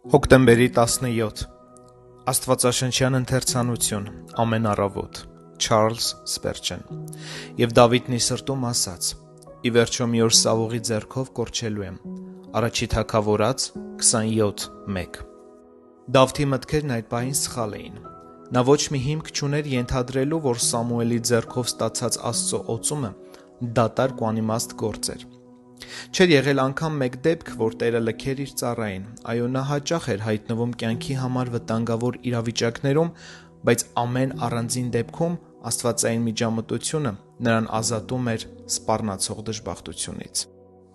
Հոկտեմբերի 17 Աստվածաշնչյան ընթերցանություն ամեն առավոտ Չարլզ Սպերջեն Եվ Դավիթն իր սրտում ասաց. ի վերջո մի օր Սավողի ձեռքով կորչելու եմ։ Առաջի Թագավորաց 27:1 Դավթի մտքերն այդ պահին սխալ էին։ Նա ոչ մի հիմք չուներ ենթադրելու, որ Սամուելի ձեռքով ստացած Աստծո օծումը դատարկ ու անիմաստ գործ էր։ Չէր եղել անգամ մեկ դեպք, որ Տերը լքեր իր ծառային, այո, նա հաճախ էր հայտնվում կյանքի համար վտանգավոր իրավիճակներում, բայց ամեն առանձին դեպքում աստվածային միջամտությունը նրան ազատում էր սպառնացող դժբախտությունից։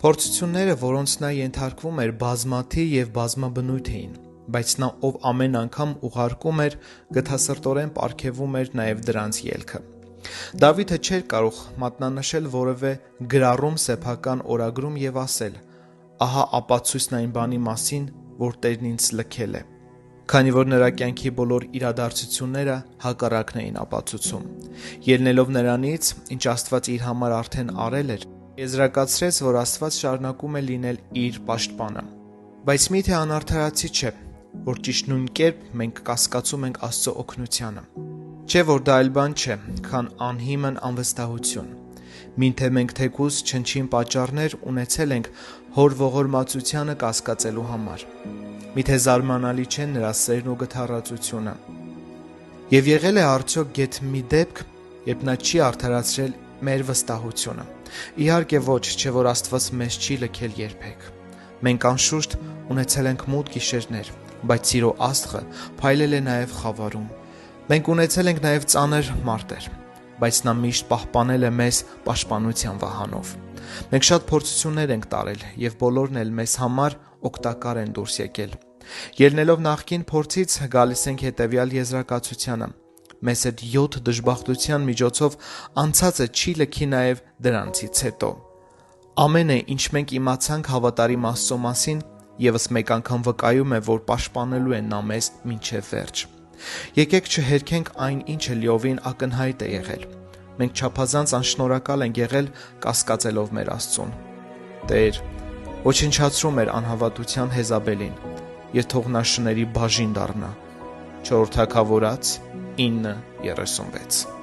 Փորձությունները, որոնց նա ենթարկվում էր, բազմաթիվ և բազմաբնույթ էին, բայց նա, ով ամեն անգամ ուղարկում էր, գթասրտորեն պարգևում էր նաև դրանց ելքը։ Դավիթը չէր կարող մատնանշել որևէ գրառում սեփական օրագրում և ասել. «Ահա ապացույցն այն բանի մասին, որ Տերն ինձ լքել է», քանի որ նրա կյանքի բոլոր իրադարձությունները հակառակն էին ապացուցում։ Ելնելով նրանից, ինչ Աստված իր համար արդեն արել էր, եզրակացրեց, որ Աստված շարունակում է լինել իր պաշտպանը։ Բայց միթե անարդարացի չէ, որ ճիշտ նույն կերպ մենք կասկածում ենք Աստծո օգնությանը։ Չէ՞ որ դա այլ բան չէ, քան անհիմն անվստահություն։ Մինչև մենք թեկուզ չնչին պատճառներ ունեցել ենք Հոր ողորմածությանը կասկածելու համար։ Միթե զարմանալի չէ նրա սերն ու գթառածությունը։ Եվ եղել է արդյոք գեթ մի դեպք, երբ նա չի արդարացրել մեր վստահությունը։ Իհարկե ոչ, չէ որ Աստված մեզ չի լքել երբեք։ Մենք անշուշտ ունեցել ենք մութ գիշերներ, բայց Սիրո Աստղը փայլել է նաև խավարում։ Մենք ունեցել ենք նաև ծանր մարտեր, բայց նա միշտ պահպանել է մեզ պաշտպանության վահանով։ Մենք շատ փորձություններ ենք տարել և բոլորն էլ մեզ համար օգտակար են դուրս եկել։ Ելնելով նախկին փորձից գալիս ենք հետևյալ եզրակացությանը. մեզ հետ 7 դժբախտության միջոցով անցածը չի լքի նաև դրանցից հետո։ Ամենը, ինչ մենք իմացանք հավատարիմ Աստծո մասին, ևս մեկ անգամ վկայում է, որ պաշտպանելու է նա մեզ մինչև վերջ։ Եկեք չհերքենք այն, ինչը լիովին ակնհայտ է եղել։ Մենք չափազանց անշնորհակալ ենք եղել կասկածելով մեր Աստծուն։ Տեր, ոչնչացրու մեր անհավատության Հեզաբելին, և թող նա շների բաժին դառնա։ 4 Թագավորաց 9:36